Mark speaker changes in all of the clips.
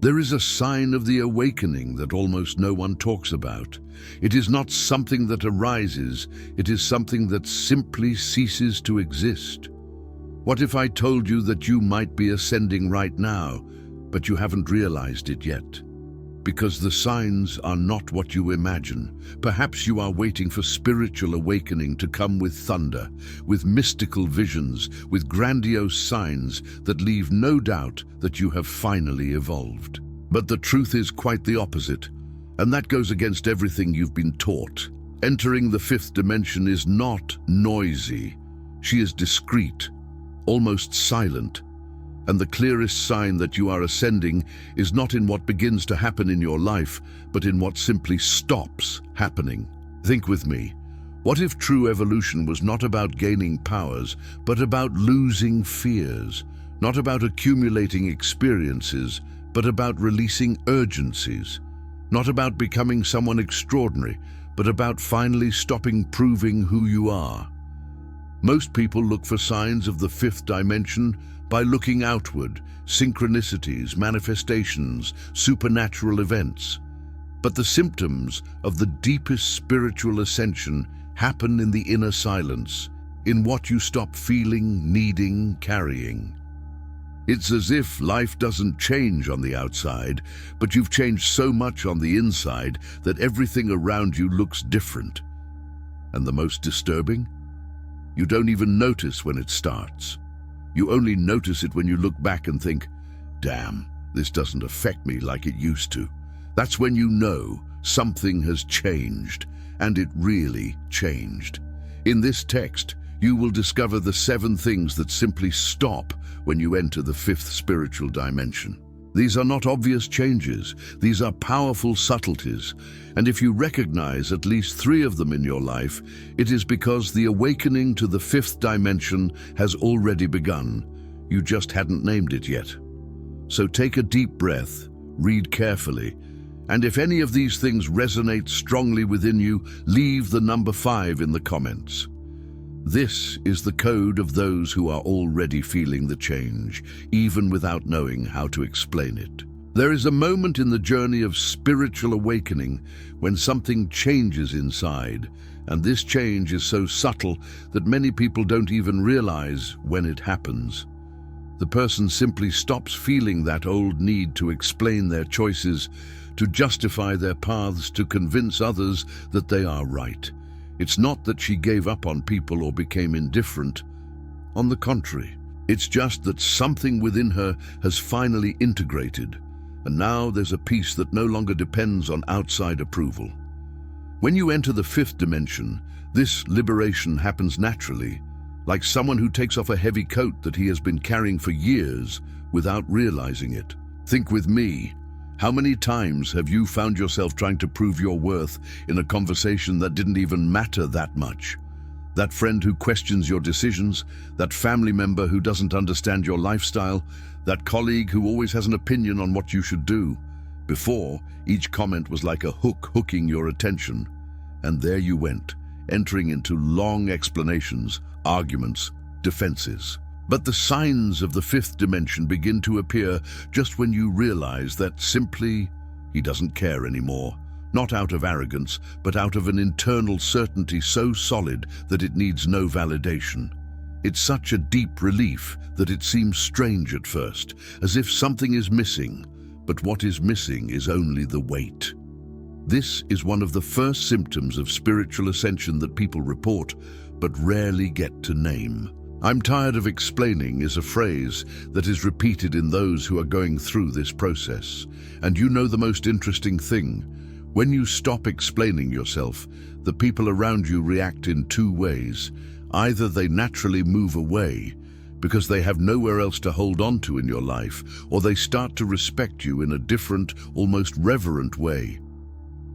Speaker 1: There is a sign of the awakening that almost no one talks about. It is not something that arises, it is something that simply ceases to exist. What if I told you that you might be ascending right now, but you haven't realized it yet? Because the signs are not what you imagine. Perhaps you are waiting for spiritual awakening to come with thunder, with mystical visions, with grandiose signs that leave no doubt that you have finally evolved. But the truth is quite the opposite, and that goes against everything you've been taught. Entering the fifth dimension is not noisy. She is discreet, almost silent. And the clearest sign that you are ascending is not in what begins to happen in your life, but in what simply stops happening. Think with me. What if true evolution was not about gaining powers, but about losing fears? Not about accumulating experiences, but about releasing urgencies. Not about becoming someone extraordinary, but about finally stopping proving who you are. Most people look for signs of the fifth dimension by looking outward, synchronicities, manifestations, supernatural events. But the symptoms of the deepest spiritual ascension happen in the inner silence, in what you stop feeling, needing, carrying. It's as if life doesn't change on the outside, but you've changed so much on the inside that everything around you looks different. And the most disturbing? You don't even notice when it starts. You only notice it when you look back and think, damn, this doesn't affect me like it used to. That's when you know something has changed, and it really changed. In this text, you will discover the 7 things that simply stop when you enter the fifth spiritual dimension. These are not obvious changes, these are powerful subtleties, and if you recognize at least 3 of them in your life, it is because the awakening to the fifth dimension has already begun. You just hadn't named it yet. So take a deep breath, read carefully, and if any of these things resonate strongly within you, leave the number 5 in the comments. This is the code of those who are already feeling the change, even without knowing how to explain it. There is a moment in the journey of spiritual awakening when something changes inside, and this change is so subtle that many people don't even realize when it happens. The person simply stops feeling that old need to explain their choices, to justify their paths, to convince others that they are right. It's not that she gave up on people or became indifferent. On the contrary, it's just that something within her has finally integrated, and now there's a peace that no longer depends on outside approval. When you enter the fifth dimension, this liberation happens naturally, like someone who takes off a heavy coat that he has been carrying for years without realizing it. Think with me. How many times have you found yourself trying to prove your worth in a conversation that didn't even matter that much? That friend who questions your decisions, that family member who doesn't understand your lifestyle, that colleague who always has an opinion on what you should do. Before, each comment was like a hook hooking your attention. And there you went, entering into long explanations, arguments, defenses. But the signs of the fifth dimension begin to appear just when you realize that simply he doesn't care anymore. Not out of arrogance, but out of an internal certainty so solid that it needs no validation. It's such a deep relief that it seems strange at first, as if something is missing, but what is missing is only the weight. This is one of the first symptoms of spiritual ascension that people report, but rarely get to name. "I'm tired of explaining" is a phrase that is repeated in those who are going through this process. And you know the most interesting thing? When you stop explaining yourself, the people around you react in 2 ways. Either they naturally move away because they have nowhere else to hold on to in your life, or they start to respect you in a different, almost reverent way.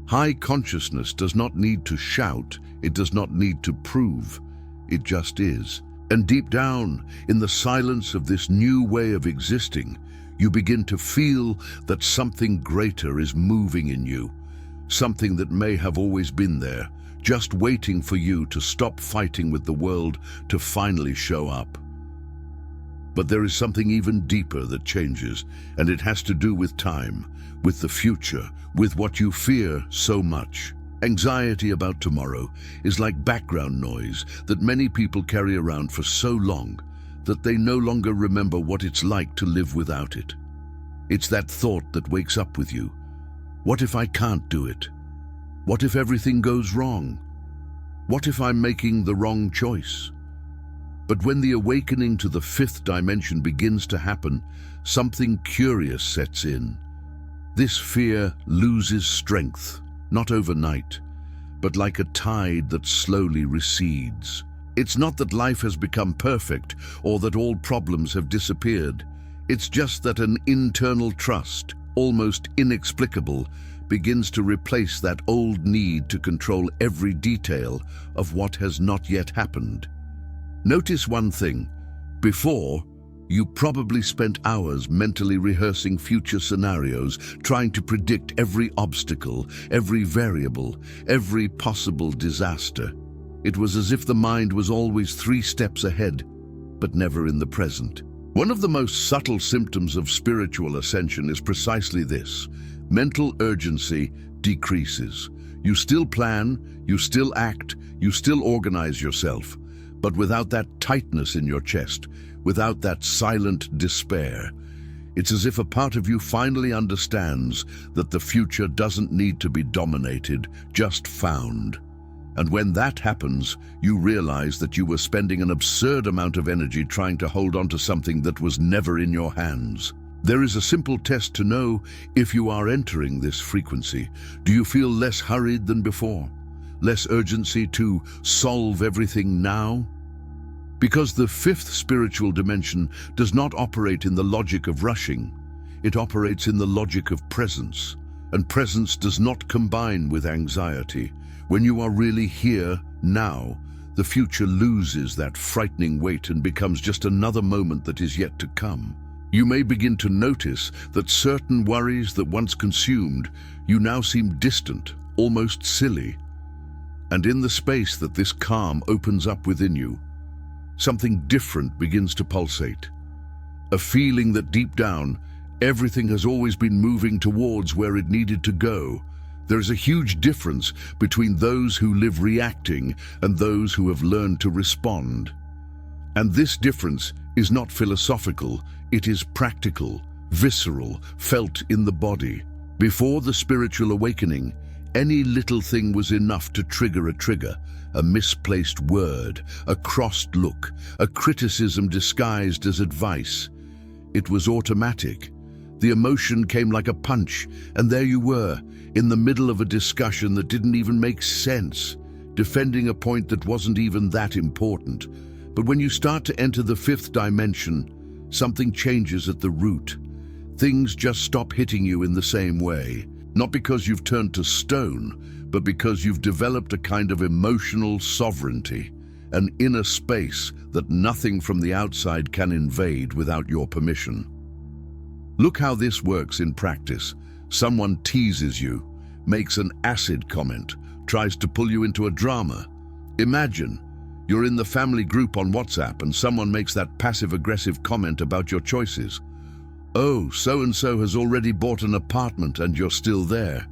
Speaker 1: High consciousness does not need to shout, it does not need to prove, it just is. And deep down, in the silence of this new way of existing, you begin to feel that something greater is moving in you. Something that may have always been there, just waiting for you to stop fighting with the world to finally show up. But there is something even deeper that changes, and it has to do with time, with the future, with what you fear so much. Anxiety about tomorrow is like background noise that many people carry around for so long that they no longer remember what it's like to live without it. It's that thought that wakes up with you. What if I can't do it? What if everything goes wrong? What if I'm making the wrong choice? But when the awakening to the fifth dimension begins to happen, something curious sets in. This fear loses strength, not overnight, but like a tide that slowly recedes. It's not that life has become perfect or that all problems have disappeared. It's just that an internal trust, almost inexplicable, begins to replace that old need to control every detail of what has not yet happened. Notice one thing. Before, you probably spent hours mentally rehearsing future scenarios, trying to predict every obstacle, every variable, every possible disaster. It was as if the mind was always 3 steps ahead, but never in the present. One of the most subtle symptoms of spiritual ascension is precisely this. Mental urgency decreases. You still plan, you still act, you still organize yourself, but without that tightness in your chest, without that silent despair. It's as if a part of you finally understands that the future doesn't need to be dominated, just found. And when that happens, you realize that you were spending an absurd amount of energy trying to hold on to something that was never in your hands. There is a simple test to know if you are entering this frequency. Do you feel less hurried than before? Less urgency to solve everything now? Because the fifth spiritual dimension does not operate in the logic of rushing. It operates in the logic of presence. And presence does not combine with anxiety. When you are really here, now, the future loses that frightening weight and becomes just another moment that is yet to come. You may begin to notice that certain worries that once consumed you now seem distant, almost silly. And in the space that this calm opens up within you, something different begins to pulsate. A feeling that deep down, everything has always been moving towards where it needed to go. There is a huge difference between those who live reacting and those who have learned to respond. And this difference is not philosophical, it is practical, visceral, felt in the body. Before the spiritual awakening, any little thing was enough to trigger a misplaced word, a crossed look, a criticism disguised as advice. It was automatic. The emotion came like a punch, and there you were, in the middle of a discussion that didn't even make sense, defending a point that wasn't even that important. But when you start to enter the fifth dimension, something changes at the root. Things just stop hitting you in the same way. Not because you've turned to stone, but because you've developed a kind of emotional sovereignty, an inner space that nothing from the outside can invade without your permission. Look how this works in practice. Someone teases you, makes an acid comment, tries to pull you into a drama. Imagine you're in the family group on WhatsApp and someone makes that passive-aggressive comment about your choices. Oh, so-and-so has already bought an apartment and you're still there.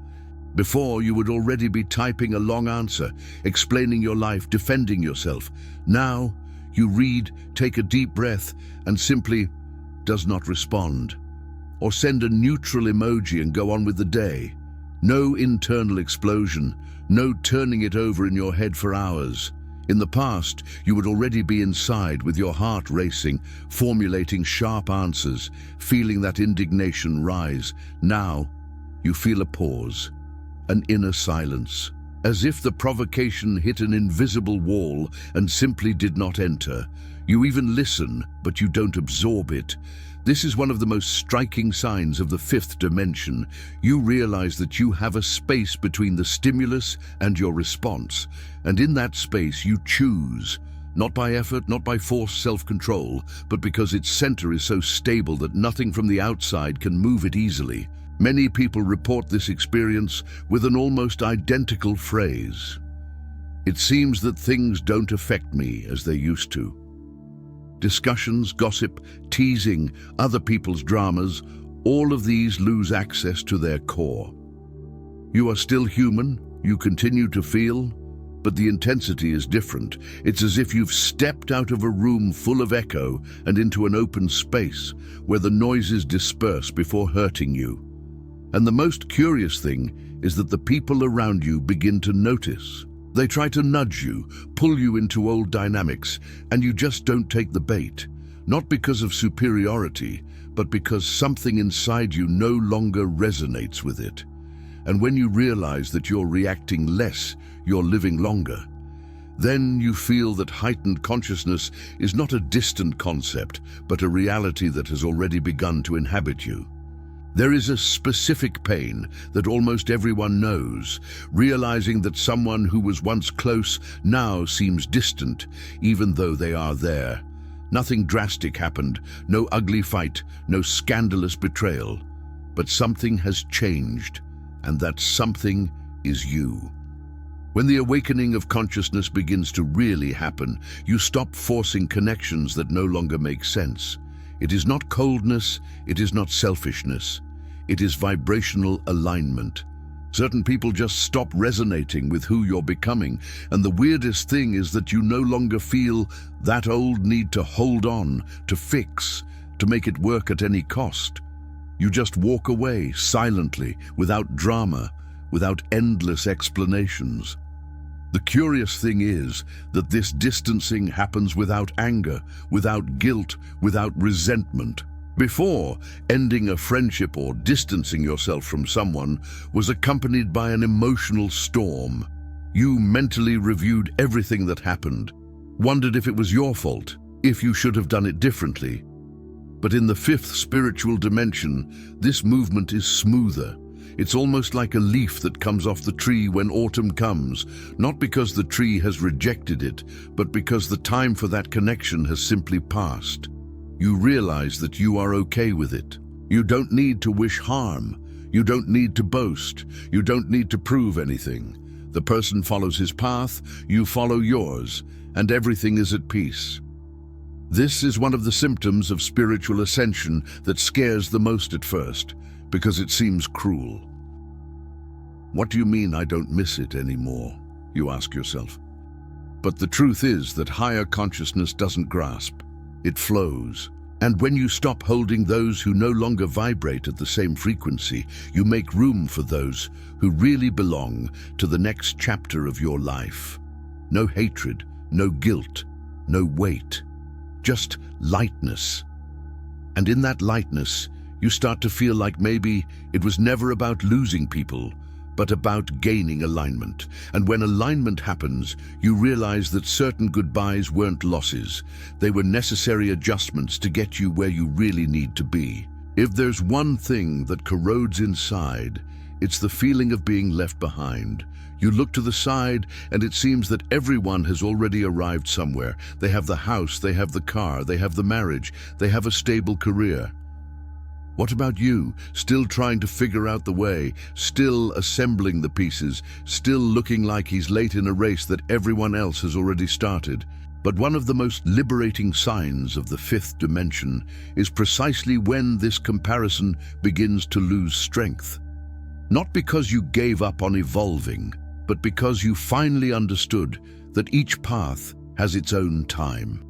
Speaker 1: Before, you would already be typing a long answer, explaining your life, defending yourself. Now, you read, take a deep breath, and simply does not respond. Or send a neutral emoji and go on with the day. No internal explosion, no turning it over in your head for hours. In the past, you would already be inside with your heart racing, formulating sharp answers, feeling that indignation rise. Now, you feel a pause, an inner silence, as if the provocation hit an invisible wall and simply did not enter. You even listen, but you don't absorb it. This is one of the most striking signs of the fifth dimension. You realize that you have a space between the stimulus and your response, and in that space you choose, not by effort, not by forced self-control, but because its center is so stable that nothing from the outside can move it easily. Many people report this experience with an almost identical phrase. It seems that things don't affect me as they used to. Discussions, gossip, teasing, other people's dramas, all of these lose access to their core. You are still human, you continue to feel, but the intensity is different. It's as if you've stepped out of a room full of echo and into an open space where the noises disperse before hurting you. And the most curious thing is that the people around you begin to notice. They try to nudge you, pull you into old dynamics, and you just don't take the bait. Not because of superiority, but because something inside you no longer resonates with it. And when you realize that you're reacting less, you're living longer. Then you feel that heightened consciousness is not a distant concept, but a reality that has already begun to inhabit you. There is a specific pain that almost everyone knows, realizing that someone who was once close now seems distant, even though they are there. Nothing drastic happened, no ugly fight, no scandalous betrayal, but something has changed, and that something is you. When the awakening of consciousness begins to really happen, you stop forcing connections that no longer make sense. It is not coldness, it is not selfishness. It is vibrational alignment. Certain people just stop resonating with who you're becoming, and the weirdest thing is that you no longer feel that old need to hold on, to fix, to make it work at any cost. You just walk away silently, without drama, without endless explanations. The curious thing is that this distancing happens without anger, without guilt, without resentment. Before, ending a friendship or distancing yourself from someone was accompanied by an emotional storm. You mentally reviewed everything that happened, wondered if it was your fault, if you should have done it differently. But in the fifth spiritual dimension, this movement is smoother. It's almost like a leaf that comes off the tree when autumn comes, not because the tree has rejected it, but because the time for that connection has simply passed. You realize that you are okay with it. You don't need to wish harm. You don't need to boast. You don't need to prove anything. The person follows his path, you follow yours, and everything is at peace. This is one of the symptoms of spiritual ascension that scares the most at first, because it seems cruel. What do you mean I don't miss it anymore? You ask yourself. But the truth is that higher consciousness doesn't grasp. It flows. And when you stop holding those who no longer vibrate at the same frequency, you make room for those who really belong to the next chapter of your life. No hatred, no guilt, no weight, just lightness. And in that lightness, you start to feel like maybe it was never about losing people, but about gaining alignment. And when alignment happens, you realize that certain goodbyes weren't losses. They were necessary adjustments to get you where you really need to be. If there's one thing that corrodes inside, it's the feeling of being left behind. You look to the side, and it seems that everyone has already arrived somewhere. They have the house, they have the car, they have the marriage, they have a stable career. What about you, still trying to figure out the way, still assembling the pieces, still looking like he's late in a race that everyone else has already started? But one of the most liberating signs of the fifth dimension is precisely when this comparison begins to lose strength. Not because you gave up on evolving, but because you finally understood that each path has its own time.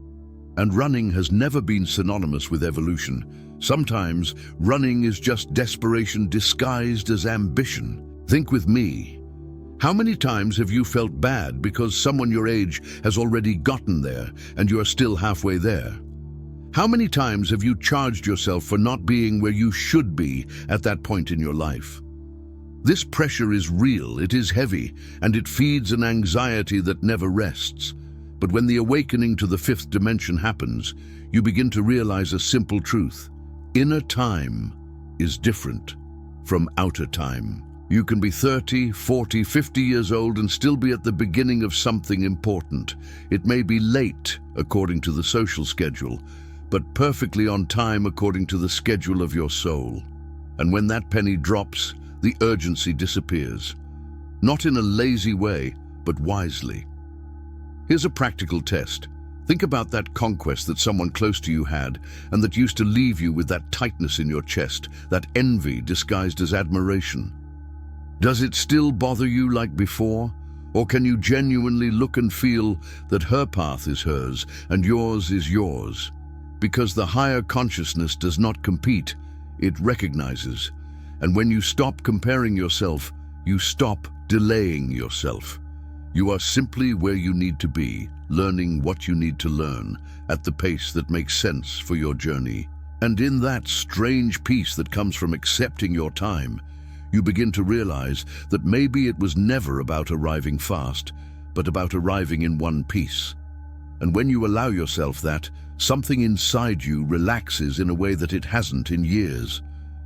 Speaker 1: And running has never been synonymous with evolution. Sometimes running is just desperation disguised as ambition. Think with me. How many times have you felt bad because someone your age has already gotten there and you are still halfway there? How many times have you charged yourself for not being where you should be at that point in your life? This pressure is real, it is heavy, and it feeds an anxiety that never rests. But when the awakening to the fifth dimension happens, you begin to realize a simple truth. Inner time is different from outer time. You can be 30, 40, 50 years old and still be at the beginning of something important. It may be late according to the social schedule, but perfectly on time according to the schedule of your soul. And when that penny drops, the urgency disappears. Not in a lazy way, but wisely. Here's a practical test. Think about that conquest that someone close to you had and that used to leave you with that tightness in your chest, that envy disguised as admiration. Does it still bother you like before? Or can you genuinely look and feel that her path is hers and yours is yours? Because the higher consciousness does not compete, it recognizes. And when you stop comparing yourself, you stop delaying yourself. You are simply where you need to be, learning what you need to learn, at the pace that makes sense for your journey. And in that strange peace that comes from accepting your time, you begin to realize that maybe it was never about arriving fast, but about arriving in one piece. And when you allow yourself that, something inside you relaxes in a way that it hasn't in years.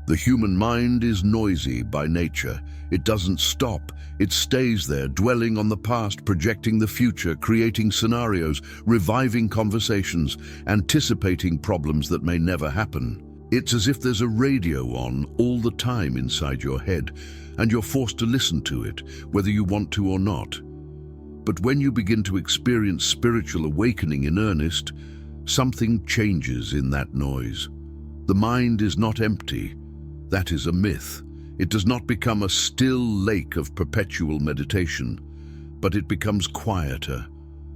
Speaker 1: The human mind is noisy by nature. It doesn't stop. It stays there, dwelling on the past, projecting the future, creating scenarios, reviving conversations, anticipating problems that may never happen. It's as if there's a radio on all the time inside your head, and you're forced to listen to it, whether you want to or not. But when you begin to experience spiritual awakening in earnest, something changes in that noise. The mind is not empty. That is a myth. It does not become a still lake of perpetual meditation, but it becomes quieter.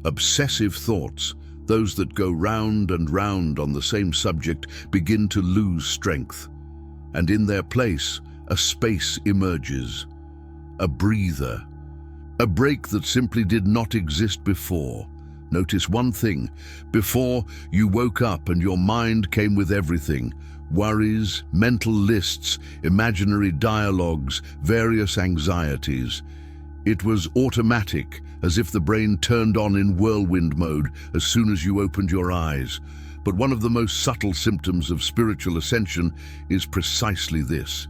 Speaker 1: Obsessive thoughts, those that go round and round on the same subject, begin to lose strength. And in their place, a space emerges. A breather. A break that simply did not exist before. Notice one thing. Before, you woke up and your mind came with everything. Worries, mental lists, imaginary dialogues, various anxieties. It was automatic, as if the brain turned on in whirlwind mode as soon as you opened your eyes. But one of the most subtle symptoms of spiritual ascension is precisely this.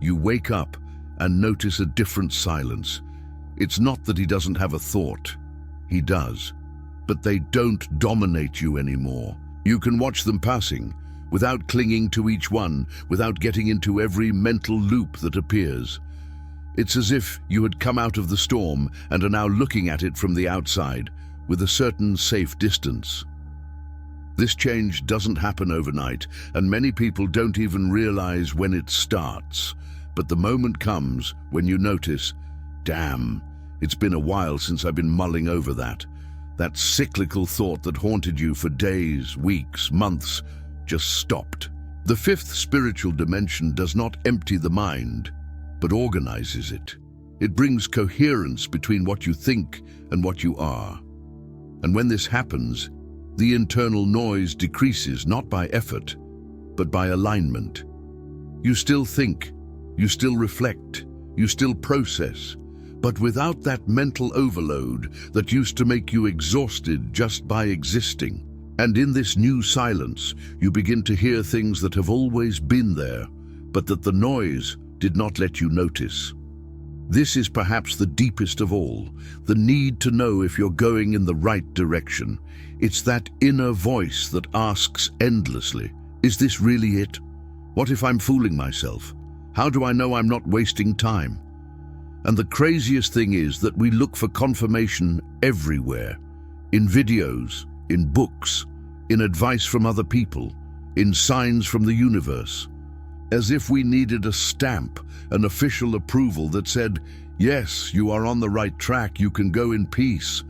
Speaker 1: You wake up and notice a different silence. It's not that he doesn't have a thought. He does. But they don't dominate you anymore. You can watch them passing, without clinging to each one, without getting into every mental loop that appears. It's as if you had come out of the storm and are now looking at it from the outside, with a certain safe distance. This change doesn't happen overnight, and many people don't even realize when it starts. But the moment comes when you notice, damn, it's been a while since I've been mulling over that. That cyclical thought that haunted you for days, weeks, months, just stopped. The fifth spiritual dimension does not empty the mind, but organizes it. It brings coherence between what you think and what you are. And when this happens, the internal noise decreases not by effort, but by alignment. You still think, you still reflect, you still process, but without that mental overload that used to make you exhausted just by existing. And in this new silence, you begin to hear things that have always been there, but that the noise did not let you notice. This is perhaps the deepest of all, the need to know if you're going in the right direction. It's that inner voice that asks endlessly, is this really it? What if I'm fooling myself? How do I know I'm not wasting time? And the craziest thing is that we look for confirmation everywhere, in videos, in books, in advice from other people, in signs from the universe, as if we needed a stamp, an official approval that said, yes, you are on the right track, you can go in peace.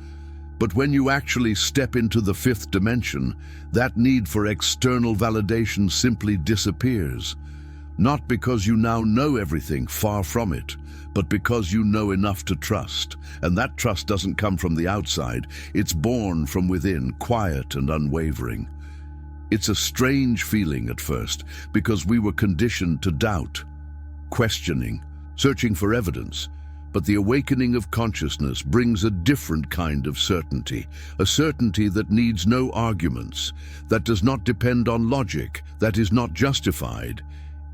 Speaker 1: But when you actually step into the fifth dimension, that need for external validation simply disappears. Not because you now know everything, far from it, but because you know enough to trust. And that trust doesn't come from the outside. It's born from within, quiet and unwavering. It's a strange feeling at first, because we were conditioned to doubt, questioning, searching for evidence. But the awakening of consciousness brings a different kind of certainty, a certainty that needs no arguments, that does not depend on logic, that is not justified.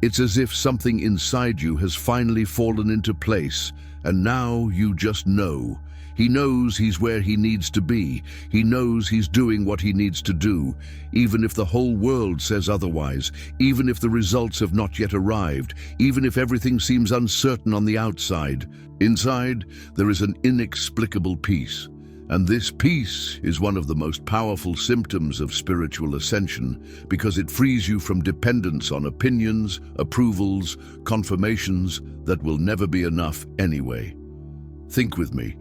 Speaker 1: It's as if something inside you has finally fallen into place, and now you just know. He knows he's where he needs to be. He knows he's doing what he needs to do, even if the whole world says otherwise, even if the results have not yet arrived, even if everything seems uncertain on the outside. Inside, there is an inexplicable peace, And this peace is one of the most powerful symptoms of spiritual ascension because it frees you from dependence on opinions, approvals, confirmations that will never be enough anyway. Think with me.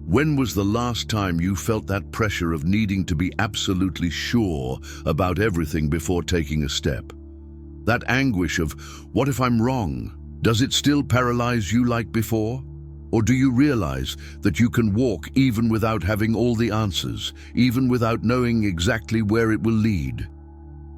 Speaker 1: When was the last time you felt that pressure of needing to be absolutely sure about everything before taking a step? That anguish of, what if I'm wrong? Does it still paralyze you like before? Or do you realize that you can walk even without having all the answers, even without knowing exactly where it will lead?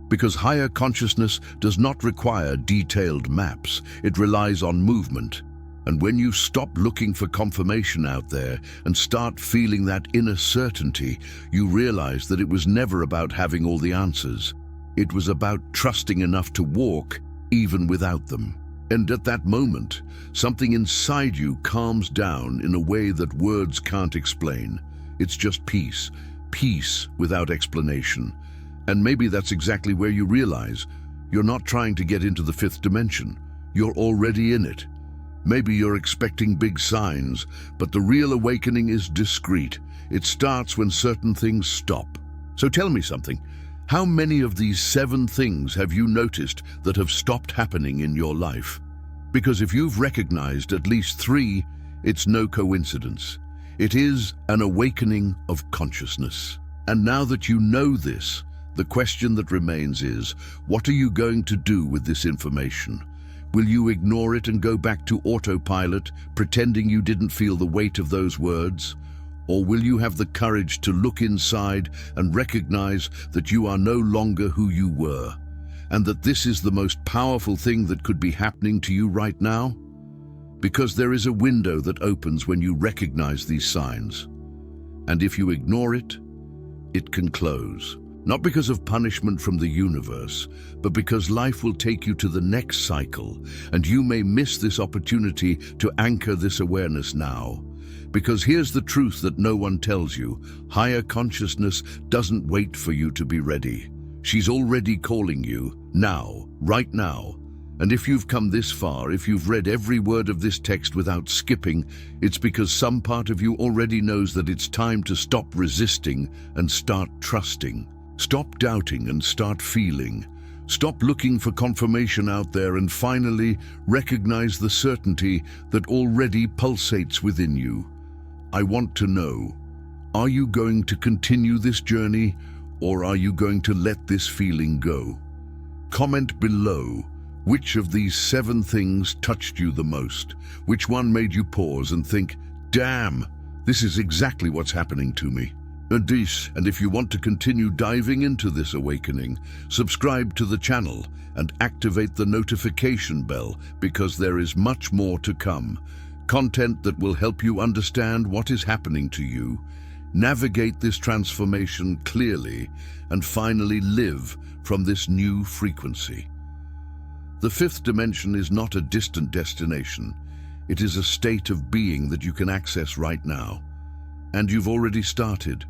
Speaker 1: Because higher consciousness does not require detailed maps, it relies on movement. And when you stop looking for confirmation out there and start feeling that inner certainty, you realize that it was never about having all the answers. It was about trusting enough to walk even without them. And at that moment, something inside you calms down in a way that words can't explain. It's just peace, peace without explanation. And maybe that's exactly where you realize you're not trying to get into the fifth dimension. You're already in it. Maybe you're expecting big signs, but the real awakening is discreet. It starts when certain things stop. So tell me something. How many of these 7 things have you noticed that have stopped happening in your life? Because if you've recognized at least 3, it's no coincidence. It is an awakening of consciousness. And now that you know this, the question that remains is, what are you going to do with this information? Will you ignore it and go back to autopilot, pretending you didn't feel the weight of those words? Or will you have the courage to look inside and recognize that you are no longer who you were, and that this is the most powerful thing that could be happening to you right now? Because there is a window that opens when you recognize these signs. And if you ignore it, it can close. Not because of punishment from the universe, but because life will take you to the next cycle, and you may miss this opportunity to anchor this awareness now. Because here's the truth that no one tells you. Higher consciousness doesn't wait for you to be ready. She's already calling you, now, right now. And if you've come this far, if you've read every word of this text without skipping, it's because some part of you already knows that it's time to stop resisting and start trusting. Stop doubting and start feeling. Stop looking for confirmation out there and finally recognize the certainty that already pulsates within you. I want to know, are you going to continue this journey, or are you going to let this feeling go? Comment below, which of these 7 things touched you the most? Which one made you pause and think, damn, this is exactly what's happening to me? And if you want to continue diving into this awakening, subscribe to the channel and activate the notification bell because there is much more to come. Content that will help you understand what is happening to you, navigate this transformation clearly, and finally live from this new frequency. The 5th dimension is not a distant destination. It is a state of being that you can access right now. And you've already started.